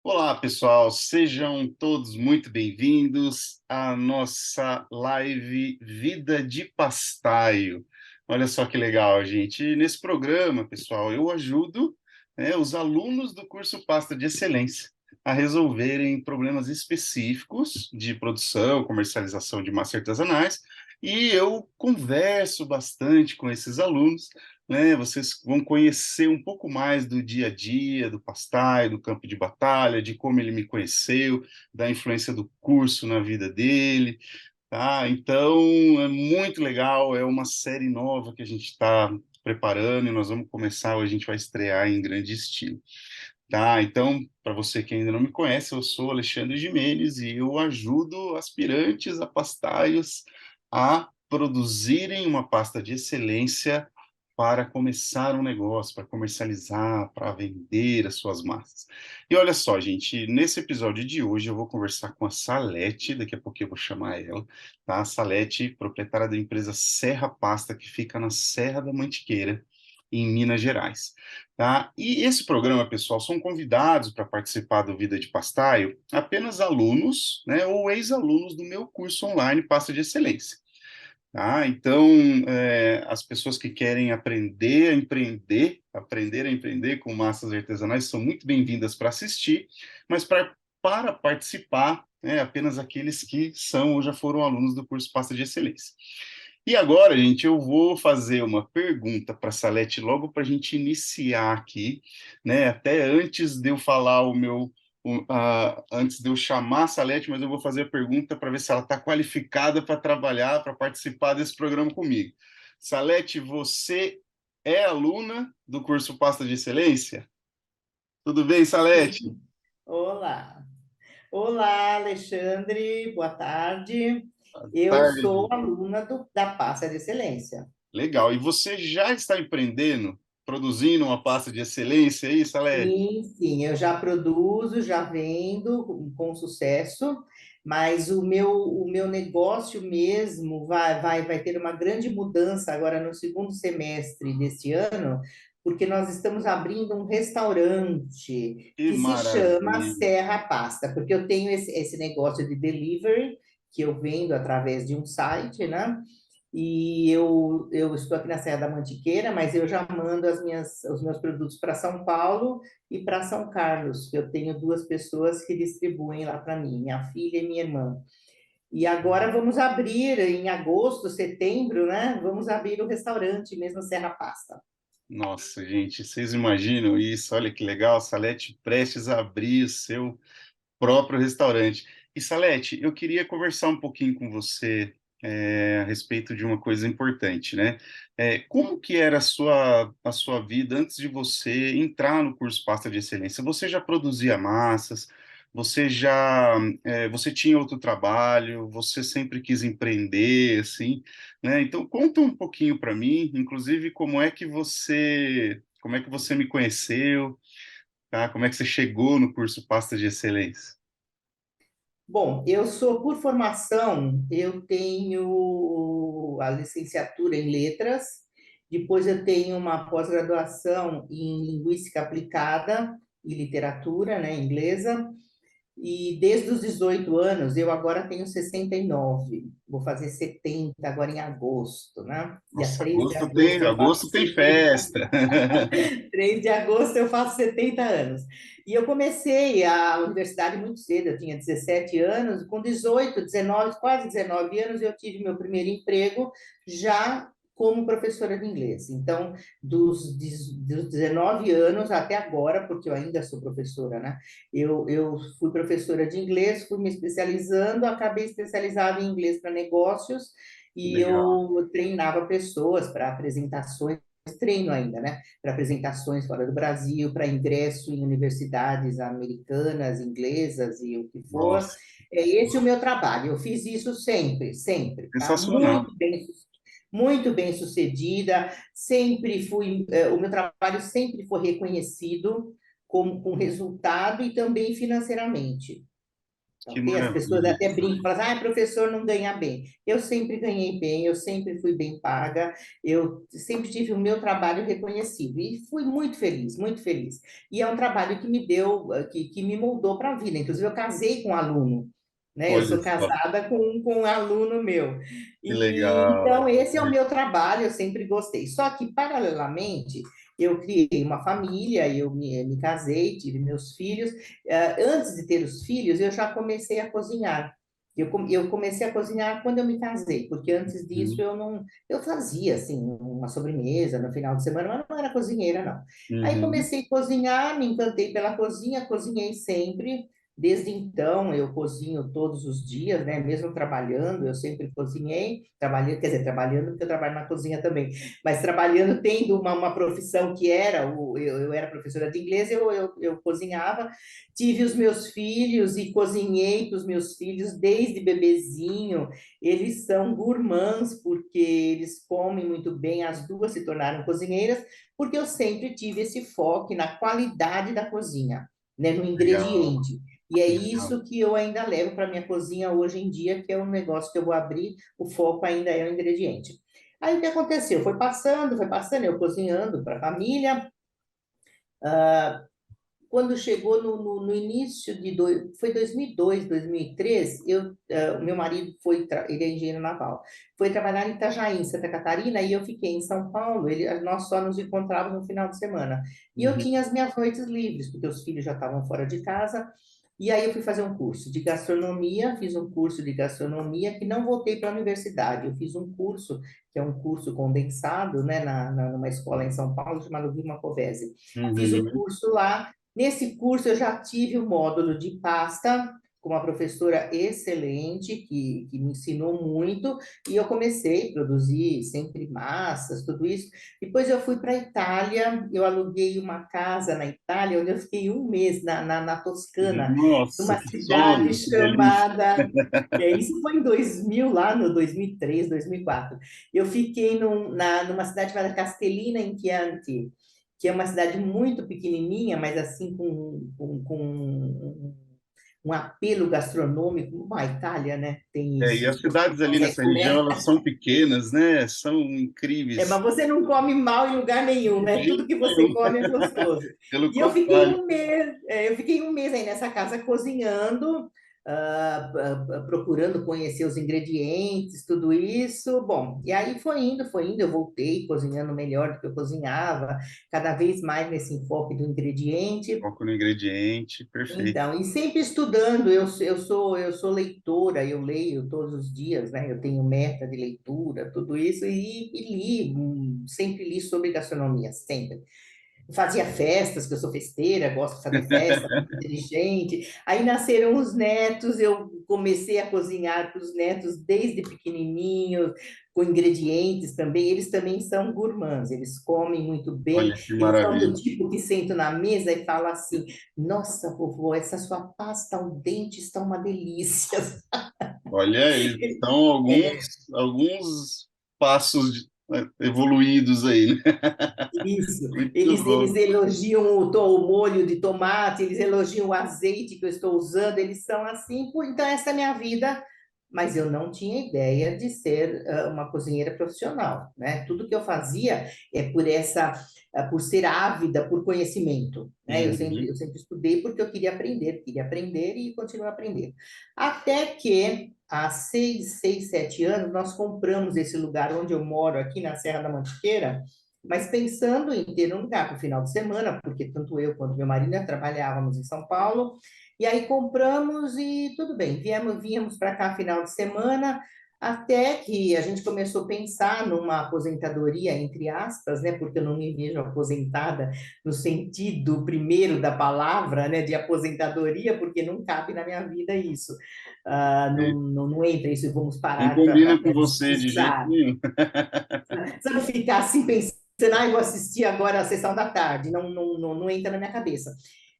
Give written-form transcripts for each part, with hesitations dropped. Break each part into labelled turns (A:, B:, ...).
A: Olá, pessoal, sejam todos muito bem-vindos à nossa live Vida de Pastaio. Olha só que legal, gente. Nesse programa, pessoal, eu ajudo, os alunos do curso Pasta de Excelência a resolverem problemas específicos de produção, comercialização de massas artesanais, e eu converso bastante com esses alunos, né? Vocês vão conhecer um pouco mais do dia a dia, do Pastai, do campo de batalha, de como ele me conheceu, da influência do curso na vida dele, tá? Então, é muito legal, é uma série nova que a gente está preparando e nós vamos começar, a gente vai estrear em grande estilo. Tá, então, para você que ainda não me conhece, eu sou Alexandre Gimenez e eu ajudo aspirantes a pastaios a produzirem uma pasta de excelência para começar um negócio, para comercializar, para vender as suas massas. E olha só, gente, nesse episódio de hoje eu vou conversar com a Salete, daqui a pouco eu vou chamar ela, tá? A Salete, proprietária da empresa Serra Pasta, que fica na Serra da Mantiqueira, em Minas Gerais. Tá? E esse programa, pessoal, são convidados para participar do Vida de Pastaio apenas alunos, né, ou ex-alunos do meu curso online Pasta de Excelência. Tá? Então, as pessoas que querem aprender a empreender com massas artesanais são muito bem-vindas para assistir, mas para participar, apenas aqueles que são ou já foram alunos do curso Pasta de Excelência. E agora, gente, eu vou fazer uma pergunta para a Salete logo para a gente iniciar aqui, né? Até antes de eu falar antes de eu chamar a Salete, mas eu vou fazer a pergunta para ver se ela está qualificada para trabalhar, para participar desse programa comigo. Salete, você é aluna do curso Pasta de Excelência? Tudo bem, Salete?
B: Sim. Olá. Olá, Alexandre, boa tarde. Eu sou
A: Tarde.
B: aluna da Pasta de Excelência.
A: Legal. E você já está empreendendo, produzindo uma pasta de excelência aí, Salete?
B: Sim, sim, eu já produzo, já vendo com sucesso, mas o meu negócio mesmo vai ter uma grande mudança agora no segundo semestre deste ano, porque nós estamos abrindo um restaurante
A: Que
B: que se chama
A: maravilha.
B: Serra Pasta, porque eu tenho esse negócio de delivery, que eu vendo através de um site, né? E eu estou aqui na Serra da Mantiqueira, mas eu já mando os meus produtos para São Paulo e para São Carlos. Eu tenho duas pessoas que distribuem lá para mim, minha filha e minha irmã. E agora vamos abrir em agosto, setembro, né? Vamos abrir o restaurante mesmo Serra Pasta.
A: Nossa, gente, vocês imaginam isso? Olha que legal, Salete prestes a abrir o seu próprio restaurante. E Salete, eu queria conversar um pouquinho com você a respeito de uma coisa importante, né? Como que era a sua vida antes de você entrar no curso Pasta de Excelência? Você já produzia massas? Você tinha outro trabalho? Você sempre quis empreender, assim, né? Então conta um pouquinho para mim, inclusive como é que você me conheceu, tá? Como é que você chegou no curso Pasta de Excelência?
B: Bom, eu sou, por formação, eu tenho a licenciatura em letras, depois eu tenho uma pós-graduação em linguística aplicada e literatura, né, inglesa, e desde os 18 anos, eu agora tenho 69, vou fazer 70 agora em agosto, né? Dia
A: Nossa,
B: 3 de agosto eu faço
A: agosto tem
B: 70.
A: festa.
B: 3 de agosto eu faço 70 anos. E eu comecei a universidade muito cedo, eu tinha 17 anos, com 18, 19, quase 19 anos, eu tive meu primeiro emprego já como professora de inglês. Então, dos 19 anos até agora, porque eu ainda sou professora, né? Eu fui professora de inglês, fui me especializando, acabei especializada em inglês para negócios, e
A: Legal.
B: eu treinava pessoas para apresentações, treino ainda, né? Para apresentações fora do Brasil, para ingresso em universidades americanas, inglesas e o que for.
A: Nossa,
B: É esse o meu trabalho. Eu fiz isso sempre, sempre, tá?
A: sensacional.
B: Muito bem sucedida. Sempre fui, o meu trabalho sempre foi reconhecido com resultado e também financeiramente.
A: Que
B: Ok? As pessoas
A: maravilha.
B: até brincam, falam, assim, ah, professor não ganha bem. Eu sempre ganhei bem, eu sempre fui bem paga, eu sempre tive o meu trabalho reconhecido e fui muito feliz, muito feliz. E é um trabalho que me deu, que me moldou para a vida. Inclusive, eu casei com um aluno, né? Eu
A: Olha
B: sou
A: só,
B: casada com um aluno meu.
A: que
B: E
A: legal.
B: então, esse é o meu trabalho, eu sempre gostei. Só que, paralelamente, eu criei uma família, eu me casei, tive meus filhos. Antes de ter os filhos, eu já comecei a cozinhar. Eu comecei a cozinhar quando eu me casei, porque antes disso
A: Uhum.
B: eu não, eu fazia assim uma sobremesa no final de semana, mas não era cozinheira não. Aí
A: Uhum.
B: comecei a cozinhar, me encantei pela cozinha, cozinhei sempre. Desde então eu cozinho todos os dias, né? Mesmo trabalhando, eu sempre cozinhei, trabalhando, quer dizer, trabalhando porque eu trabalho na cozinha também, mas trabalhando, tendo uma profissão que era, eu era professora de inglês, eu cozinhava, tive os meus filhos e cozinhei para os meus filhos desde bebezinho, eles são gourmands, porque eles comem muito bem, as duas se tornaram cozinheiras, porque eu sempre tive esse foco na qualidade da cozinha, né, no
A: Legal,
B: ingrediente. E é
A: legal.
B: isso que eu ainda levo para minha cozinha hoje em dia, que é um negócio que eu vou abrir, o foco ainda é o ingrediente. Aí o que aconteceu? Foi passando, eu cozinhando para a família. Quando chegou no início de foi 2002, 2003, o meu marido ele é engenheiro naval, foi trabalhar em Itajaí, em Santa Catarina, e eu fiquei em São Paulo. Nós só nos encontrávamos no final de semana. E eu
A: Uhum.
B: tinha as minhas noites livres, porque os filhos já estavam fora de casa. E aí eu fui fazer um curso de gastronomia, fiz um curso de gastronomia que não voltei para a universidade. Eu fiz um curso, que é um curso condensado, né, numa escola em São Paulo, chamado Vima Covese. Fiz o
A: Uhum.
B: curso lá. Nesse curso, eu já tive o módulo de pasta, com uma professora excelente, que me ensinou muito, e eu comecei a produzir sempre massas, tudo isso. Depois eu fui para a Itália, eu aluguei uma casa na Itália, onde eu fiquei um mês na Toscana,
A: Nossa,
B: numa
A: que
B: cidade
A: sonho, que delícia.
B: chamada. Isso foi em 2000, lá no 2003, 2004. Eu fiquei numa cidade chamada Castellina in Chianti, que é uma cidade muito pequenininha, mas assim com um apelo gastronômico, como a Itália, né? Tem
A: É, e
B: isso.
A: as cidades ali
B: Você
A: nessa região,
B: começa,
A: elas são pequenas, né? São
B: mas
A: incríveis.
B: você não come mal em lugar nenhum,
A: De
B: né? Tudo
A: jeito
B: que você
A: nenhum.
B: come é gostoso.
A: Pelo
B: E eu fiquei
A: contrário.
B: um mês, eu fiquei um mês aí nessa casa cozinhando, procurando conhecer os ingredientes, tudo isso. Bom, e aí foi indo, eu voltei cozinhando melhor do que eu cozinhava, cada vez mais nesse enfoque do ingrediente.
A: Foco no ingrediente, perfeito.
B: Então, e sempre estudando, eu sou leitora, eu leio todos os dias, né? Eu tenho meta de leitura, tudo isso, e li, sempre li sobre gastronomia, sempre. Fazia festas, que eu sou festeira, gosto de fazer festa, muito inteligente. Aí nasceram os netos, eu comecei a cozinhar para os netos desde pequenininhos, com ingredientes também. Eles também são gourmands, eles comem muito bem.
A: Olha que
B: Eles são do
A: maravilha.
B: tipo que sentam na mesa e falam assim: Nossa, vovô, essa sua pasta ao dente está uma delícia.
A: Olha, eles estão alguns passos evoluídos aí, né?
B: Isso,
A: Muito
B: eles
A: bom.
B: elogiam o molho de tomate, eles elogiam o azeite que eu estou usando, eles são assim, então essa é a minha vida, mas eu não tinha ideia de ser uma cozinheira profissional, né? Tudo que eu fazia é por ser ávida por conhecimento, né?
A: Uhum.
B: Eu sempre estudei porque eu queria aprender e continuo a aprender. Até que há 7 anos nós compramos esse lugar onde eu moro aqui na Serra da Mantiqueira, mas pensando em ter um lugar para o final de semana, porque tanto eu quanto meu marido, né, trabalhávamos em São Paulo, e aí compramos e tudo bem, viemos para cá final de semana, até que a gente começou a pensar numa aposentadoria, entre aspas, né, porque eu não me vejo aposentada no sentido primeiro da palavra, né, de aposentadoria, porque não cabe na minha vida isso. Não entra isso, vamos
A: Não
B: parar para
A: combina com você de jeito
B: descansar.
A: nenhum.
B: Sabe, ficar assim pensando, eu vou assistir agora a sessão da tarde, não entra na minha cabeça.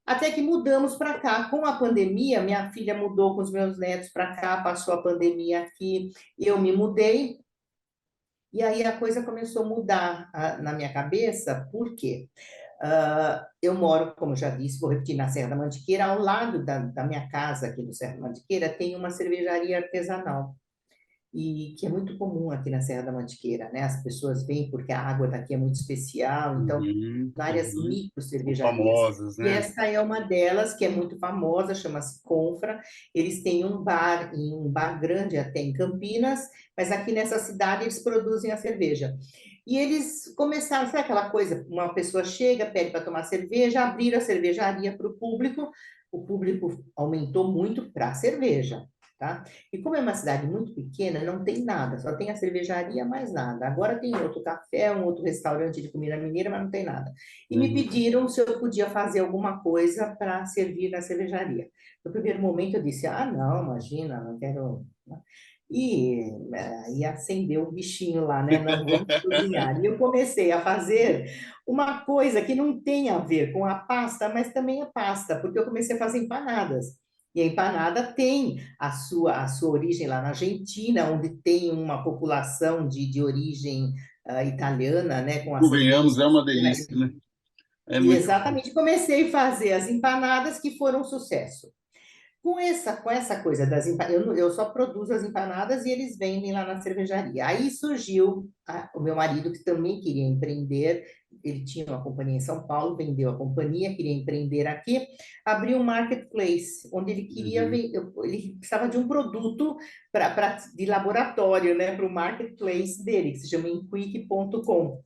B: Até que mudamos para cá. Com a pandemia, minha filha mudou com os meus netos para cá, passou a pandemia aqui, eu me mudei, e aí a coisa começou a mudar na minha cabeça, por quê? Eu moro, como eu já disse, vou repetir, na Serra da Mantiqueira. Ao lado da minha casa, aqui do Serra da Mantiqueira, tem uma cervejaria artesanal e que é muito comum aqui na Serra da Mantiqueira, né? As pessoas vêm porque a água daqui é muito especial, então
A: Uhum,
B: várias
A: uhum.
B: micro
A: São
B: cervejarias.
A: famosas,
B: E
A: né?
B: essa é uma delas que é muito famosa, chama-se Confra. Eles têm um bar, e um bar grande até em Campinas, mas aqui nessa cidade eles produzem a cerveja. E eles começaram, sabe aquela coisa, uma pessoa chega, pede para tomar cerveja, abriram a cervejaria para o público aumentou muito para a cerveja, tá? E como é uma cidade muito pequena, não tem nada, só tem a cervejaria, mais nada. Agora tem outro café, um outro restaurante de comida mineira, mas não tem nada. E me
A: Uhum.
B: pediram se eu podia fazer alguma coisa para servir na cervejaria. No primeiro momento eu disse, ah, não, imagina, não quero, né? E aí acendeu o bichinho lá, né? Não, vamos cozinhar. E eu comecei a fazer uma coisa que não tem a ver com a pasta, mas também é pasta, porque eu comecei a fazer empanadas. E a empanada tem a sua origem lá na Argentina, onde tem uma população de origem italiana, né, com
A: Convenhamos,
B: ascendência.
A: é uma delícia, né? É
B: E
A: muito bom.
B: exatamente, comecei a fazer as empanadas que foram um sucesso. Com essa coisa das empanadas, eu só produzo as empanadas e eles vendem lá na cervejaria. Aí surgiu o meu marido, que também queria empreender, ele tinha uma companhia em São Paulo, vendeu a companhia, queria empreender aqui, abriu um marketplace, onde ele queria
A: Uhum.
B: ele precisava de um produto de laboratório, né, para o marketplace dele, que se chama inquick.com.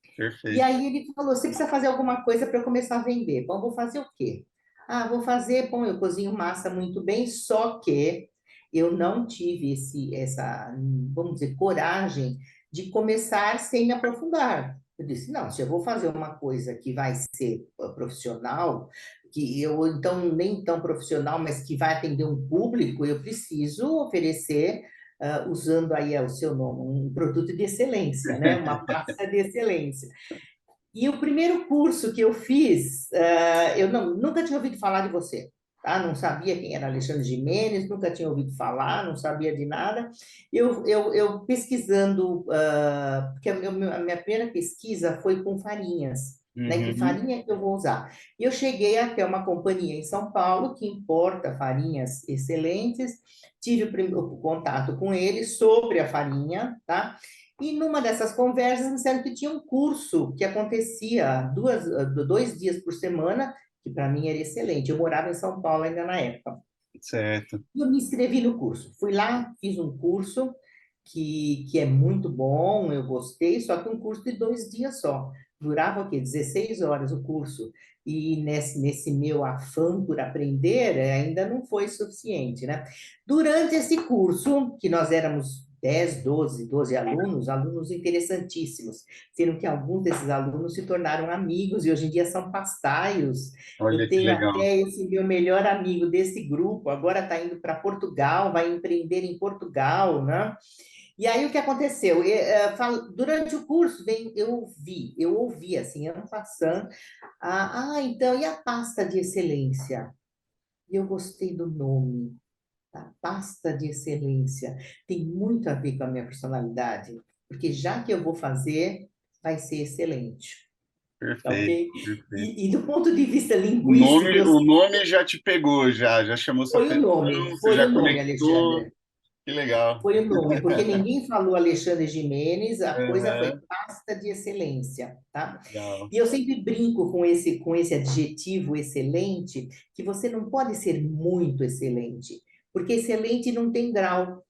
B: E
A: Perfeito.
B: aí ele falou: você precisa fazer alguma coisa para eu começar a vender. Bom, vou fazer o quê? Ah, vou fazer, bom, eu cozinho massa muito bem, só que eu não tive essa, vamos dizer, coragem de começar sem me aprofundar. Eu disse, não, se eu vou fazer uma coisa que vai ser profissional, que eu, então, nem tão profissional, mas que vai atender um público, eu preciso oferecer usando aí o seu nome, um produto de excelência, né? Uma pasta de excelência. E o primeiro curso que eu fiz, eu nunca tinha ouvido falar de você, tá? Não sabia quem era Alexandre Gimenez, nunca tinha ouvido falar, não sabia de nada. Eu pesquisando, porque a minha primeira pesquisa foi com farinhas, né? Que
A: Uhum.
B: farinha que eu vou usar? E eu cheguei até uma companhia em São Paulo que importa farinhas excelentes, tive o contato com eles sobre a farinha, tá? E numa dessas conversas me disseram que tinha um curso que acontecia 2 dias por semana, que para mim era excelente. Eu morava em São Paulo ainda na época.
A: Certo.
B: E eu me inscrevi no curso. Fui lá, fiz um curso que é muito bom, eu gostei, só que um curso de 2 dias só. Durava o quê? 16 horas o curso. E nesse meu afã por aprender, ainda não foi suficiente, né? Durante esse curso, que nós éramos 10, 12 alunos, alunos interessantíssimos, sendo que alguns desses alunos se tornaram amigos e hoje em dia são pastaios. Eu
A: Olha que
B: tenho
A: legal.
B: até esse meu melhor amigo desse grupo, agora está indo para Portugal, vai empreender em Portugal, né? E aí o que aconteceu? Durante o curso, eu ouvi assim, ano passando, então, e a pasta de excelência? E eu gostei do nome, tá? Pasta de excelência. Tem muito a ver com a minha personalidade, porque já que eu vou fazer, vai ser excelente, tá
A: Perfeito,
B: ok?
A: perfeito.
B: E do ponto de vista linguístico, eu
A: O nome já te pegou, já chamou sua atenção, você
B: foi
A: já
B: o nome,
A: conectou.
B: Alexandre.
A: Que legal.
B: Foi o nome, porque ninguém falou Alexandre Gimenez, a coisa foi
A: Aham,
B: pasta de excelência, tá?
A: legal.
B: E eu sempre brinco com esse adjetivo excelente, que você não pode ser muito excelente, porque excelente não tem grau.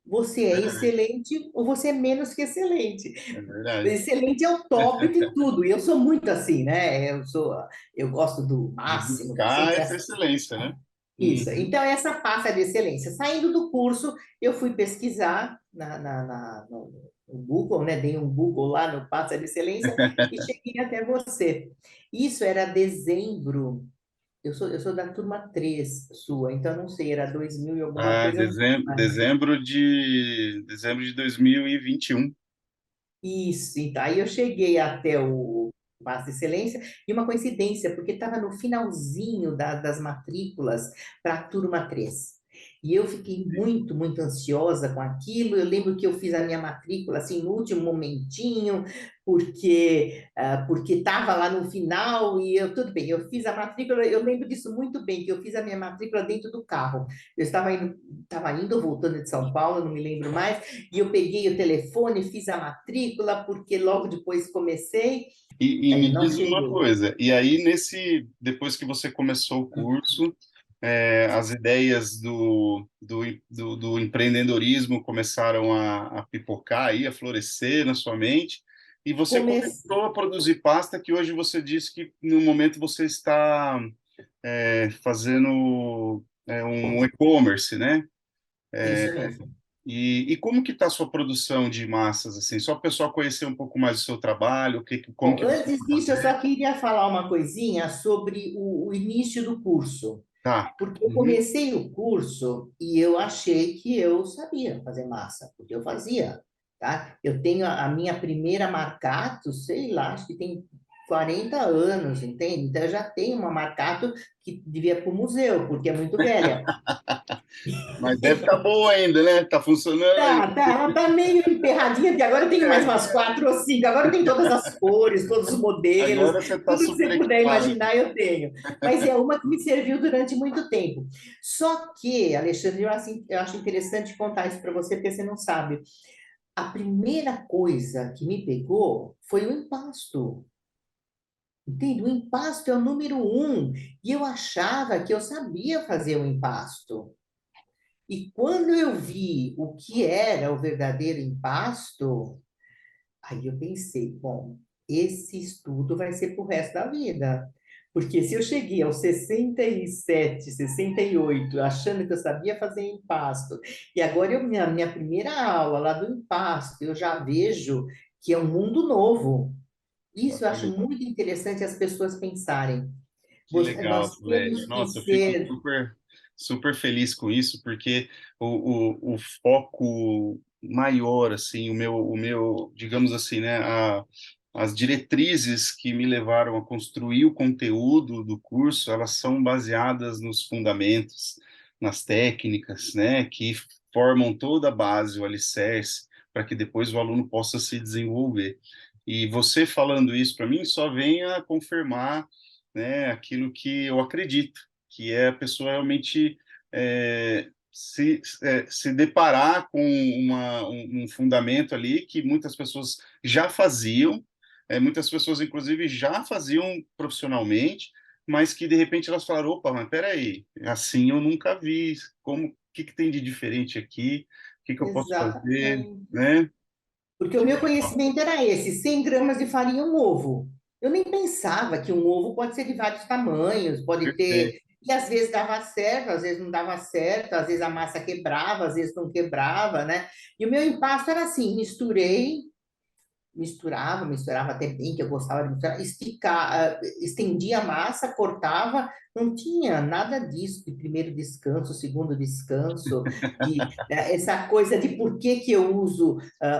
B: Você é
A: Verdade,
B: excelente ou você é menos que excelente.
A: é verdade.
B: Excelente é o top de tudo. E eu sou muito assim, né? Eu gosto do
A: De
B: máximo, do
A: buscar
B: sempre
A: essa excelência, né?
B: isso.
A: Uhum.
B: Então, essa pasta de excelência. Saindo do curso, eu fui pesquisar no Google, né? Dei um Google lá no pasta de excelência e cheguei até você. Isso era dezembro. Eu sou da turma 3 sua, então não sei, era 2000 e alguma
A: Ah,
B: coisa, eu não sei mais.
A: dezembro de 2021.
B: Isso, então, aí eu cheguei até o Passo de Excelência, e uma coincidência, porque estava no finalzinho das matrículas para a turma 3. E eu fiquei muito, muito ansiosa com aquilo. Eu lembro que eu fiz a minha matrícula assim no último momentinho, porque estava lá no final e eu, tudo bem, eu fiz a matrícula, eu lembro disso muito bem, que eu fiz a minha matrícula dentro do carro. Eu estava indo ou voltando de São Paulo, não me lembro mais, e eu peguei o telefone, fiz a matrícula, porque logo depois comecei,
A: E
B: aí
A: me
B: não
A: diz uma
B: cheguei.
A: coisa, e aí depois que você começou o curso, as ideias do empreendedorismo começaram a pipocar aí, a florescer na sua mente, e você
B: Comecei,
A: começou a produzir pasta que hoje você disse que no momento você está fazendo um e-commerce, né?
B: isso mesmo.
A: E como que está a sua produção de massas, assim? Só para o pessoal conhecer um pouco mais do seu trabalho, como
B: Bom,
A: que você
B: antes
A: está
B: disso, eu
A: fazendo?
B: só queria falar uma coisinha sobre o início do curso.
A: Tá.
B: Porque eu
A: Uhum.
B: comecei o curso e eu achei que eu sabia fazer massa, porque eu fazia, tá? Eu tenho a minha primeira marcato, sei lá, acho que tem 40 anos, entende? Então eu já tenho uma marcato que devia para o museu, porque é muito velha.
A: Mas deve estar boa ainda, né? Tá funcionando aí.
B: Ela tá meio emperradinha, porque agora eu tenho mais umas quatro ou cinco, agora eu tenho todas as cores, todos os modelos,
A: Agora você está
B: tudo que
A: super
B: você puder
A: equipado.
B: imaginar eu tenho. Mas é uma que me serviu durante muito tempo. Só que, Alexandre, eu acho interessante contar isso para você, porque você não sabe. A primeira coisa que me pegou foi o impasto. Entende? O impasto é o número um. E eu achava que eu sabia fazer o impasto. E quando eu vi o que era o verdadeiro impasto, aí eu pensei, bom, esse estudo vai ser para o resto da vida. Porque se eu cheguei aos 67, 68, achando que eu sabia fazer impasto, e agora minha primeira aula lá do impasto, eu já vejo que é um mundo novo. Isso eu acho
A: Olha,
B: muito interessante as pessoas pensarem.
A: que legal,
B: Nós
A: Sueli.
B: temos que
A: Nossa, eu fico
B: ser.
A: super feliz com isso, porque o foco maior, assim, digamos assim, né, as diretrizes que me levaram a construir o conteúdo do curso, elas são baseadas nos fundamentos, nas técnicas, né, que formam toda a base, o alicerce, para que depois o aluno possa se desenvolver. E você falando isso para mim só vem a confirmar, né, aquilo que eu acredito, que é a pessoa realmente se deparar com um fundamento ali que muitas pessoas já faziam, muitas pessoas, inclusive, já faziam profissionalmente, mas que, de repente, elas falaram, opa, mas peraí, assim eu nunca vi, o que tem de diferente aqui, o que eu posso fazer,
B: Exatamente.
A: né?
B: Porque o meu conhecimento era esse, 100 gramas de farinha, um ovo. Eu nem pensava que um ovo pode ser de vários tamanhos, pode
A: Perfeito.
B: ter... E às vezes dava certo, às vezes não dava certo, às vezes a massa quebrava, às vezes não quebrava, né? E o meu impasto era assim, misturava até bem, que eu gostava de misturar, estendia a massa, cortava, não tinha nada disso de primeiro descanso, segundo descanso, essa coisa de por que que eu uso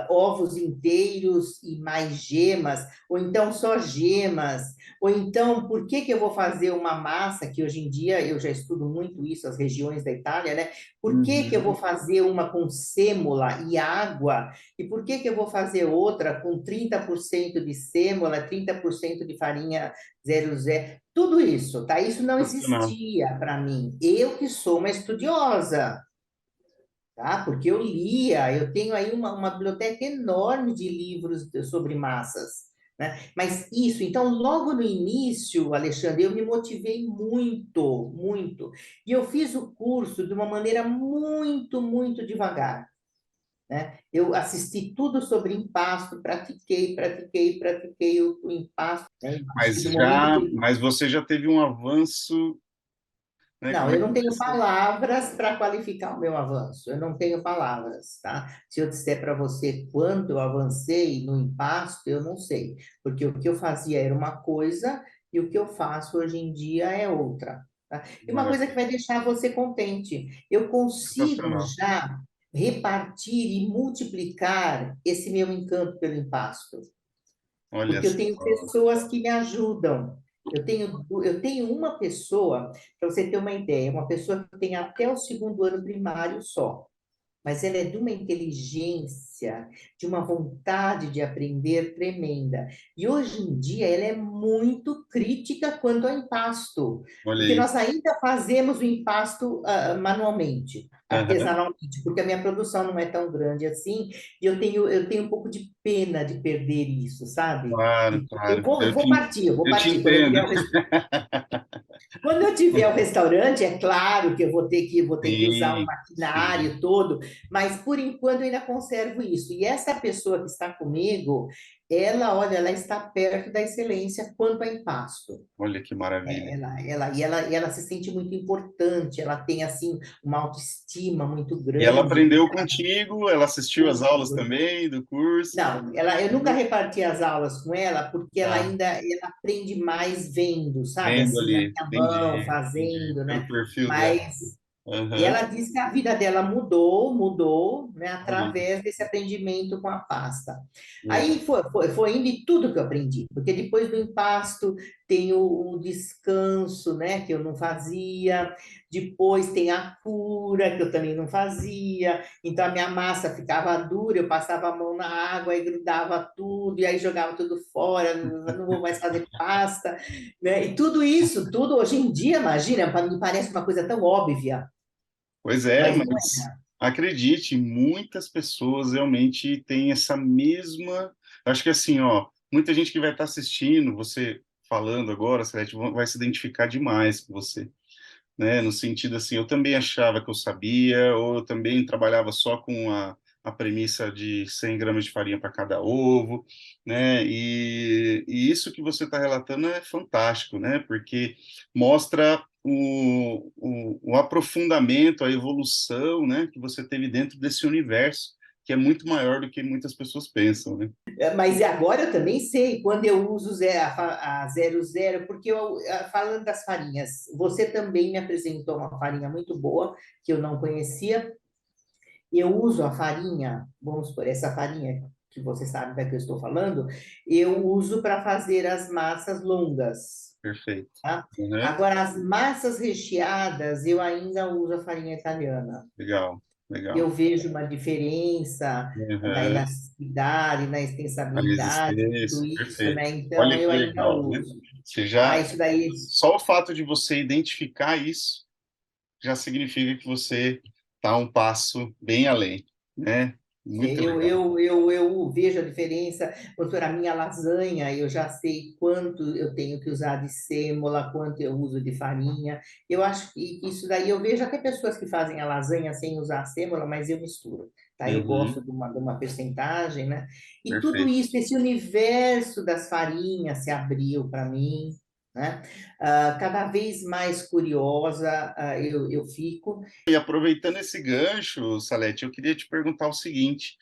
B: ovos inteiros e mais gemas, ou então só gemas, ou então por que que eu vou fazer uma massa, que hoje em dia eu já estudo muito isso, as regiões da Itália, né? Por que que eu vou
A: Uhum.
B: fazer uma com sêmola e água? E por que que eu vou fazer outra com 30% de sêmola, 30% de farinha 00? Tudo isso, tá? Isso não
A: Sensacional.
B: existia para mim. Eu que sou uma estudiosa, tá? Porque eu lia, eu tenho aí uma biblioteca enorme de livros sobre massas, né? Mas isso, então, logo no início, Alexandre, eu me motivei muito, muito. E eu fiz o curso de uma maneira muito, muito devagar, né? Eu assisti tudo sobre impasto, pratiquei o impasto, né? Acho que do momento que
A: Mas você já teve um avanço, né?
B: não,
A: Como é
B: eu
A: que
B: não tenho
A: você...
B: palavras para qualificar o meu avanço. Eu não tenho palavras, tá? Se eu disser para você quanto eu avancei no impasto, eu não sei, porque o que eu fazia era uma coisa e o que eu faço hoje em dia é outra, tá? E uma coisa que
A: Maravilha.
B: vai deixar você contente, eu consigo
A: Sensacional.
B: já repartir e multiplicar esse meu encanto pelo impasto,
A: Olha
B: porque eu
A: só.
B: tenho pessoas que me ajudam. Eu tenho uma pessoa, para você ter uma ideia, uma pessoa que tem até o segundo ano primário só, mas ela é de uma inteligência, de uma vontade de aprender tremenda. E hoje em dia ela é muito crítica quanto ao impasto,
A: Olha
B: porque
A: aí.
B: nós ainda fazemos o impasto manualmente,
A: Aham.
B: artesanalmente, porque a minha produção não é tão grande assim, e eu tenho um pouco de pena de perder isso, sabe?
A: Claro, claro.
B: Eu vou
A: Eu te
B: partir. Quando eu
A: entendo.
B: tiver quando eu tiver o restaurante, é claro que vou ter que usar o
A: Sim, sim.
B: maquinário todo, mas por enquanto eu ainda conservo isso. E essa pessoa que está comigo, ela, olha, ela está perto da excelência quanto a impasto.
A: Olha que maravilha.
B: E ela se sente muito importante, ela tem, assim, uma autoestima muito
A: E ela
B: grande.
A: aprendeu contigo, ela assistiu às aulas também do curso.
B: Não, eu nunca reparti as aulas com ela, porque
A: Tá,
B: ela aprende mais vendo, sabe?
A: vendo
B: Assim, na
A: ali.
B: minha mão,
A: Entendi, entendi.
B: fazendo,
A: Pelo
B: né?
A: perfil dela.
B: Mas e
A: Aham.
B: ela diz que a vida dela mudou, né,
A: Olha
B: através desse aprendimento com a pasta. Aí
A: legal.
B: foi indo em tudo que eu aprendi, porque depois do impasto tem o descanso, né, que eu não fazia, depois tem a cura, que eu também não fazia, então a minha massa ficava dura, eu passava a mão na água e grudava tudo, e aí jogava tudo fora, não vou mais fazer pasta, né? E tudo isso, tudo hoje em dia, imagina, me parece uma coisa tão óbvia,
A: Pois é,
B: mas não
A: mas acredite, muitas pessoas realmente têm essa mesma. Acho que assim, ó, muita gente que vai estar assistindo, você falando agora, Celeste, vai se identificar demais com você, né? No sentido assim, eu também achava que eu sabia, ou eu também trabalhava só com a premissa de 100 gramas de farinha para cada ovo, né? E isso que você está relatando é fantástico, né? Porque mostra o aprofundamento, a evolução, né? Que você teve dentro desse universo, que é muito maior do que muitas pessoas pensam, né?
B: mas agora eu também sei quando eu uso a 00, porque falando das farinhas, você também me apresentou uma farinha muito boa, que eu não conhecia. Eu uso a farinha, vamos por essa farinha que você sabe da que eu estou falando, eu uso para fazer as massas longas.
A: Perfeito.
B: Tá?
A: Uhum.
B: Agora, as massas recheadas, eu ainda uso a farinha italiana.
A: Legal,
B: E
A: legal.
B: eu vejo uma diferença na
A: Uhum.
B: elasticidade, na
A: A
B: extensibilidade, tudo
A: resistência,
B: isso,
A: perfeito.
B: né? Então,
A: Olha que
B: eu ainda
A: legal, né?
B: uso.
A: Você
B: Ah,
A: já,
B: isso daí.
A: só o fato de você identificar isso já significa que você está um passo bem além, né? Muito legal.
B: Eu vejo a diferença. Doutora, a minha lasanha, eu já sei quanto eu tenho que usar de sêmola, quanto eu uso de farinha. Eu acho que isso daí, eu vejo até pessoas que fazem a lasanha sem usar sêmola, mas eu misturo, tá? Eu gosto
A: Uhum,
B: de uma percentagem, né? E tudo
A: perfeito.
B: isso, esse universo das farinhas se abriu para mim, né? Cada vez mais curiosa, eu fico.
A: E aproveitando esse gancho, Salete, eu queria te perguntar o seguinte: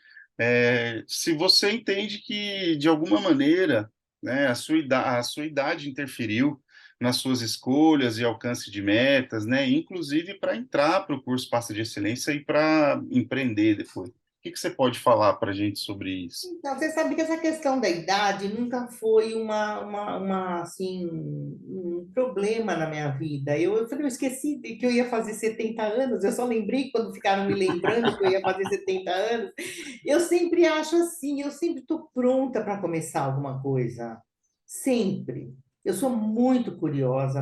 A: se você entende que, de alguma maneira, né, a sua idade interferiu nas suas escolhas e alcance de metas, né, inclusive para entrar para o curso Pasta de Excelência e para empreender depois. O que que você pode falar para a gente sobre isso?
B: Então, você sabe que essa questão da idade nunca foi assim, um problema na minha vida. Eu esqueci que eu ia fazer 70 anos, eu só lembrei quando ficaram me lembrando que eu ia fazer 70 anos. Eu sempre acho assim, eu sempre estou pronta para começar alguma coisa. Sempre. Eu sou muito curiosa,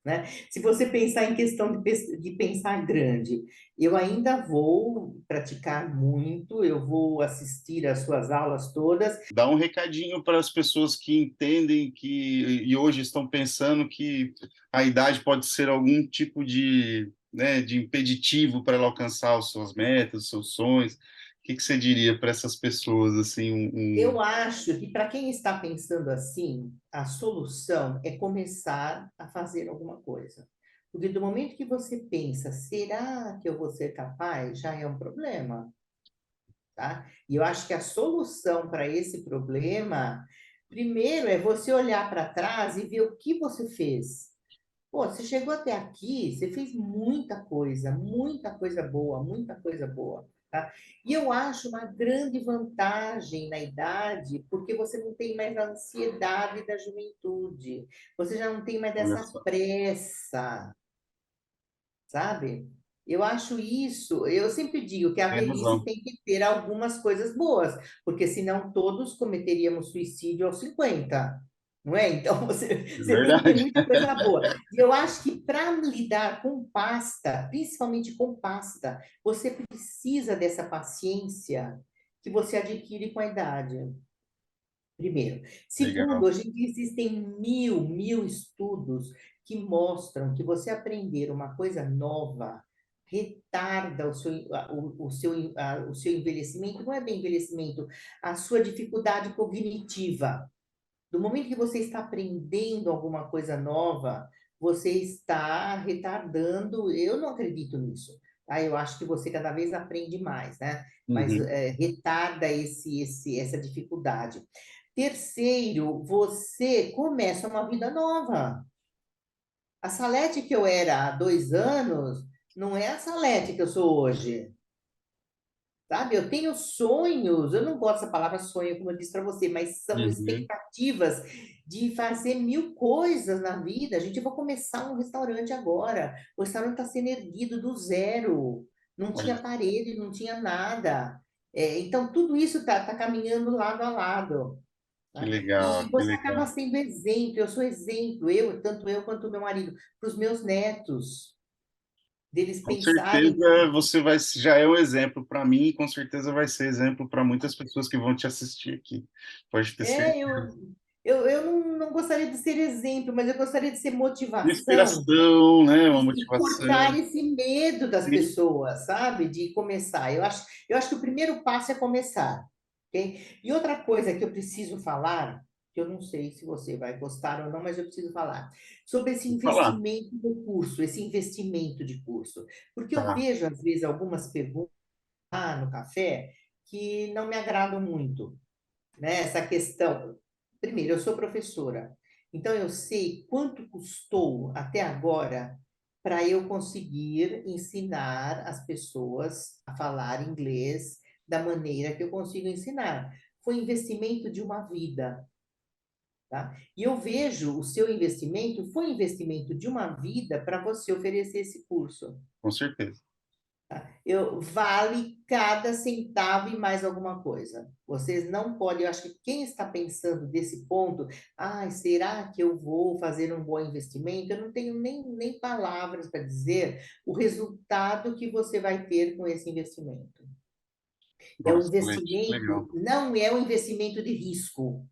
B: né? Se você pensar em questão de pensar grande, eu ainda vou praticar muito, eu vou assistir às suas aulas todas.
A: Dá um recadinho para as pessoas que entendem que e hoje estão pensando que a idade pode ser algum tipo de, né, de impeditivo para ela alcançar as suas metas, os seus sonhos. O que que você diria para essas pessoas assim,
B: Eu acho que para quem está pensando assim, a solução é começar a fazer alguma coisa. Porque do momento que você pensa, será que eu vou ser capaz? Já é um problema, tá? E eu acho que a solução para esse problema, primeiro, é você olhar para trás e ver o que você fez. Pô, você chegou até aqui, você fez muita coisa boa, muita coisa boa, tá? E eu acho uma grande vantagem na idade, porque você não tem mais a ansiedade da juventude, você já não tem mais
A: olha
B: essa
A: só,
B: pressa, sabe? Eu acho isso, eu sempre digo que a
A: Tem
B: velhice
A: razão.
B: tem que ter algumas coisas boas, porque senão todos cometeríamos suicídio aos 50, não é? Então
A: É
B: você tem que ter
A: verdade.
B: muita coisa boa. E eu acho que para lidar com pasta, principalmente com pasta, você precisa dessa paciência que você adquire com a idade. Primeiro. Segundo,
A: Legal.
B: hoje em dia existem mil estudos que mostram que você aprender uma coisa nova retarda o seu envelhecimento, não é bem envelhecimento, a sua dificuldade cognitiva. Do momento que você está aprendendo alguma coisa nova, você está retardando. Eu não acredito nisso, tá? Eu acho que você cada vez aprende mais, né? Mas
A: Uhum.
B: retarda essa dificuldade. Terceiro, você começa uma vida nova. A Salete que eu era há 2 anos não é a Salete que eu sou hoje. Sabe? Eu tenho sonhos, eu não gosto dessa palavra sonho, como eu disse para você, mas são
A: Uhum.
B: expectativas de fazer mil coisas na vida. Gente, eu vou começar um restaurante agora. O restaurante está sendo erguido do zero. Não
A: Olha,
B: tinha parede, não tinha nada. Então, tudo isso está caminhando lado a lado.
A: que
B: Né?
A: legal,
B: E
A: que
B: você
A: legal.
B: acaba sendo exemplo. Eu sou exemplo, tanto eu quanto o meu marido, para os meus netos, deles
A: Com
B: pensarem.
A: certeza você vai, já é um exemplo para mim e com certeza vai ser exemplo para muitas pessoas que vão te assistir aqui. Pode ter
B: É,
A: certeza.
B: eu não gostaria de ser exemplo, mas eu gostaria de ser motivação
A: Inspiração, né? Uma
B: e cortar
A: motivação.
B: esse medo das
A: Sim,
B: pessoas, sabe? De começar. Eu acho que o primeiro passo é começar, ok? E outra coisa que eu preciso falar, que eu não sei se você vai gostar ou não, mas eu preciso falar, sobre esse
A: vou falar.
B: investimento do curso, esse investimento de curso. Porque eu
A: Tá,
B: vejo, às vezes, algumas perguntas lá no café que não me agradam muito, né? Essa questão. Primeiro, eu sou professora, então eu sei quanto custou até agora para eu conseguir ensinar as pessoas a falar inglês da maneira que eu consigo ensinar. Foi investimento de uma vida, tá? E eu vejo o seu investimento foi investimento de uma vida para você oferecer esse curso.
A: com certeza.
B: Vale cada centavo e mais alguma coisa. Vocês não podem, eu acho que quem está pensando desse ponto, será que eu vou fazer um bom investimento? Eu não tenho nem palavras para dizer o resultado que você vai ter com esse investimento. É um
A: Nossa, excelente, legal.
B: investimento, não é um investimento de risco,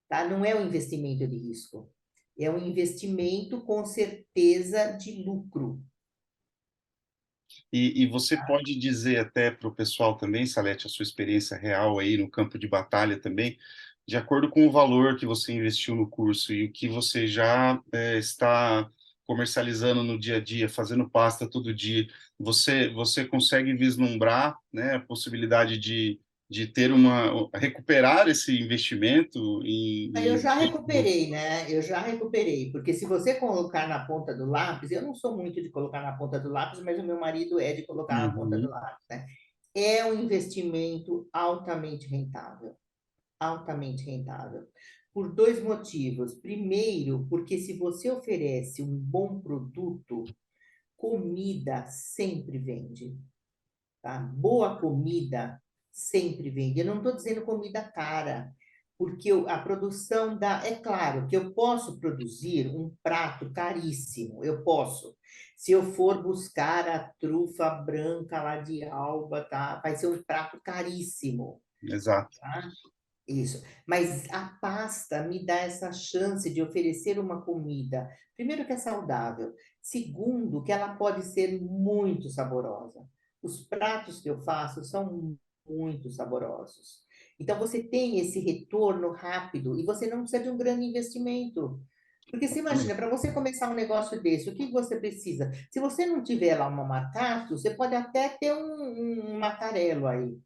B: tá? Não é um investimento de risco. É um investimento com certeza de lucro.
A: E você pode dizer até para o pessoal também, Salete, a sua experiência real aí no campo de batalha também, de acordo com o valor que você investiu no curso e o que você já está comercializando no dia a dia, fazendo pasta todo dia, você consegue vislumbrar, né, a possibilidade de ter recuperar esse investimento
B: Eu
A: em
B: já recuperei, né? Eu já recuperei, porque se você colocar na ponta do lápis, eu não sou muito de colocar na ponta do lápis, mas o meu marido é de colocar na ponta do
A: Uhum,
B: lápis, né? É um investimento altamente rentável, por dois motivos. Primeiro, porque se você oferece um bom produto, comida sempre vende, tá? Boa comida sempre vende. Eu não estou dizendo comida cara, porque a produção dá. É claro que eu posso produzir um prato caríssimo, eu posso. Se eu for buscar a trufa branca lá de Alba, tá? Vai ser um prato caríssimo,
A: exato.
B: tá? Isso. Mas a pasta me dá essa chance de oferecer uma comida, primeiro que é saudável, segundo que ela pode ser muito saborosa. Os pratos que eu faço são muito saborosos. Então você tem esse retorno rápido e você não precisa de um grande investimento. Porque você imagina, para você começar um negócio desse, o que você precisa? Se você não tiver lá uma marcato, você pode até ter um matarelo aí,